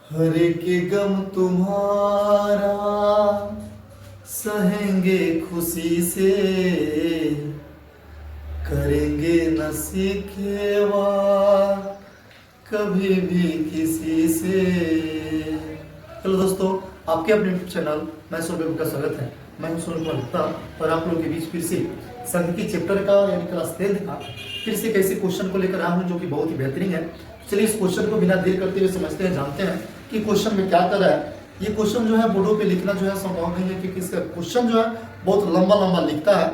हर के गम तुम्हारा सहेंगे खुशी से, करेंगे न शिकवा कभी भी किसी से। हेलो दोस्तों, आपके अपने यूट्यूब चैनल मैं सोनू का स्वागत है। मैं हूं सोनू कुमार गुप्ता और आप लोगों के बीच फिर से संगीत चैप्टर का यानी क्लास 10 का फिर से एक ऐसे क्वेश्चन को लेकर आया हूं जो कि बहुत ही बेहतरीन है। चलिए इस क्वेश्चन को बिना देर करते हुए समझते हैं, जानते हैं कि क्वेश्चन में क्या कर रहा है। ये क्वेश्चन जो है बोर्डों पे लिखना जो है संभव नहीं है, क्योंकि इसका क्वेश्चन जो है बहुत लंबा लंबा लिखता है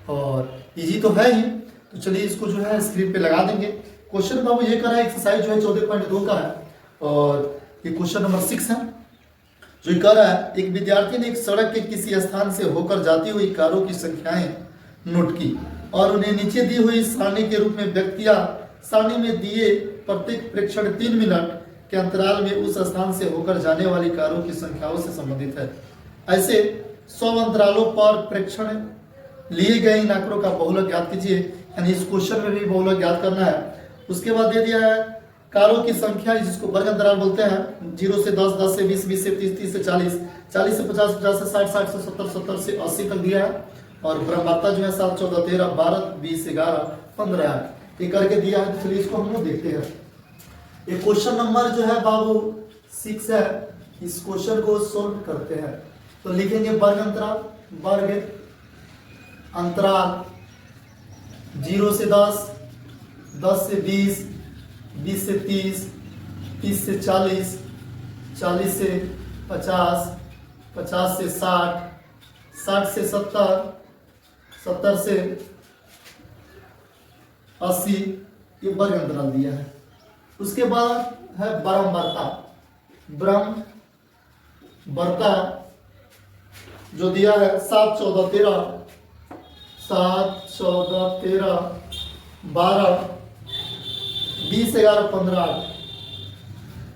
और इजी तो है ही। तो चलिए इसको जो है स्क्रीन पे लगा देंगे। क्वेश्चन बाबू ये कर रहा है, एक्सरसाइज जो है 14.2 का है और ये क्वेश्चन नंबर 6 है। जो कह रहा है, एक विद्यार्थी ने एक सड़क के किसी स्थान से होकर जाती हुई कारों की संख्याएं नोट की और उन्हें नीचे दी हुई सारणी के रूप में व्यक्त किया। सारणी में दिए प्रत्येक प्रेक्षण 3 मिनट के अंतराल में उस स्थान से होकर जाने वाली कारों की संख्याओं से संबंधित है। ऐसे 100 अंतरालों पर प्रेक्षण लिए गए इन आंकड़ों का बहुलक ज्ञात कीजिए। यानी इस क्वेश्चन में भी बहुलक ज्ञात करना है। उसके बाद दे दिया है कारों की संख्या, जिसको वर्ग अंतराल बोलते हैं, 0 से 10, 10 से 20, 20 से 30, 30 से 40, 40 से 50, 50 से 60, 60 से 70, 70 से 80 तक दिया है। और ब्रह्मवार्ता जो है 7, 14, 13, 12, 20, 11, 15 ये करके दिया है। तो चलिए इसको हम लोग देखते हैं। ये क्वेश्चन नंबर जो है बाबू 6 है। इस क्वेश्चन को सोल्व करते हैं तो लिखेंगे वर्ग अंतराल, वर्ग अंतराल 0 से 10, 10 से 20, 20 से 30, 30 से 40, 40 से 50, 50 से 60, 60 से 70, 70 से 80 ये वर्ग अंतराल दिया है। उसके बाद है ब्रह्मवार्ता, ब्रह्मवार्ता जो दिया है 7, 14, 13, 7, 14, 13, 12, 20, 11, 15,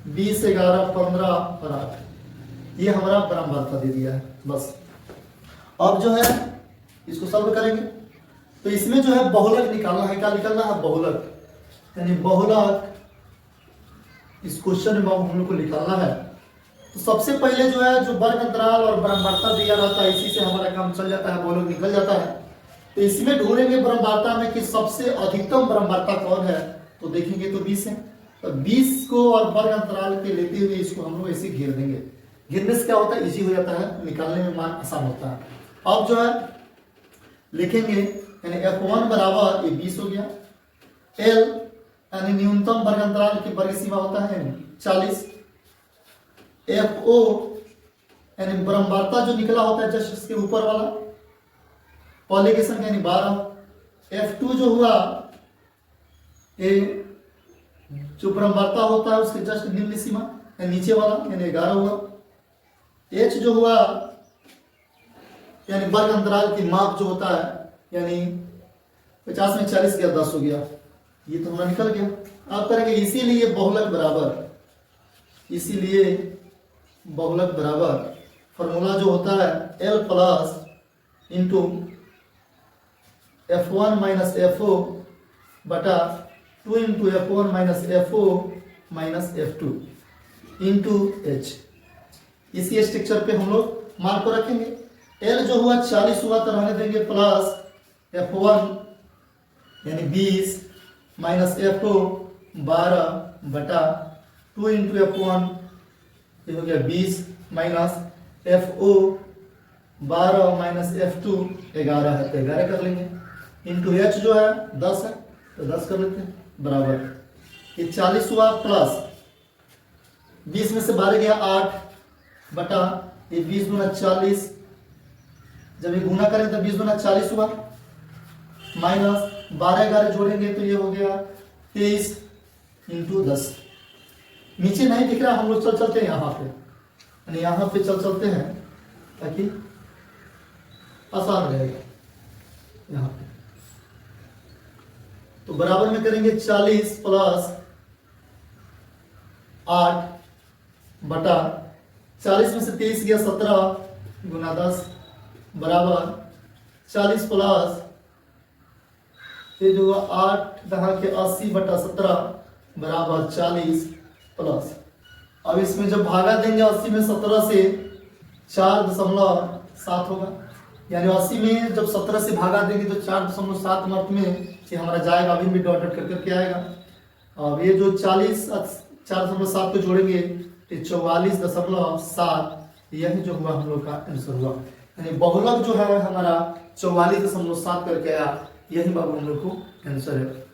20, 11, 15 और 8 ये हमारा ब्रह्मवार्ता दे दिया है। बस अब जो है इसको सॉल्व करेंगे तो इसमें जो है बहुलक निकालना है। क्या निकालना है? बहुलक, यानी बहुलक इस क्वेश्चन में हम लोग को निकालना है। तो सबसे पहले जो है जो वर्ग अंतराल और ब्रह्मवार्ता दिया रहता है, इसी से हमारा काम चल जाता है, बहुलक निकल जाता है। तो इसमें ढूंढेंगे ब्रह्मवार्ता में कि सबसे अधिकतम ब्रह्मवार्ता कौन है। तो देखेंगे तो 20 है। तो 20 को और वर्ग अंतराल के लेते हुए इसको हम लोग ऐसे घेर देंगे। घेरने से क्या होता है? इजी हो जाता है, निकालने में मान आसान होता है। अब जो है लिखेंगे, यानी F1 बराबर ये 20 हो गया। L यानी न्यूनतम वर्ग अंतराल की वर्ग सीमा होता है 40। FO यानी ब्रह्मवार्ता जो निकला होता है जस्ट इसके ऊपर वाला पहले की संख्या यानी 12। F2 जो हुआ ये जो ब्रह्मवार्ता होता है उसके जस्ट निम्न सीमा यानी नीचे वाला यानी 11 हुआ। H जो हुआ यानी वर्ग अंतराल की माप जो होता है, यानी 50 में 40 गया 10 हो गया। ये तो हमारा निकल गया। आप करेंगे इसीलिए बहुलक बराबर, इसीलिए बहुलक बराबर फॉर्मूला जो होता है L plus into F1 minus FO बटा 2 into F1 minus FO minus F2 into H। इसी स्ट्रक्चर पे हम लोग मान को रखेंगे। L जो हुआ 40 हुआ तो रहने देंगे प्लस F1 यानी 20 माइनस FO 12 बटा 2 इंटू F1 ये हो गया 20 माइनस FO 12 माइनस F2 11 है तो 11 कर लेंगे। इंटू H जो है 10 है तो 10 कर लेते हैं बराबर ये 40 हुआ प्लस 20 में से 12 गया 8 बटा ये 20 गुना 40, जब ये गुना करें तो 20 गुना 40 हुआ माइनस 12 11 जोड़ेंगे तो ये हो गया 23 इंटू 10। नीचे नहीं दिख रहा, हम लोग चल चलते हैं यहाँ पे, यानी यहाँ पे चल चलते हैं ताकि आसान रहेगा यहाँ पे। तो बराबर में करेंगे 40 प्लस 8 बटा 40 में से 23 गया 17 गुना 10 बराबर 40 प्लस ये जो 8 दहा के 80 बटा 17 बराबर 40 प्लस अब इसमें जब भागा देंगे 80 में 17 से 4.7 होगा, यानी 80 में जब 17 से भागा देंगे तो 4.7 अर्थ में ये हमारा जाएगा, अभी भी डॉट डॉट कर करके आएगा। अब ये जो 4.7 को जोड़ेंगे तो 44.7, यही जो हुआ हम लोग का आंसर हुआ, यानी बहुलक जो है हमारा 44.7 करके आया, यही बाबू हम लोग को आंसर है।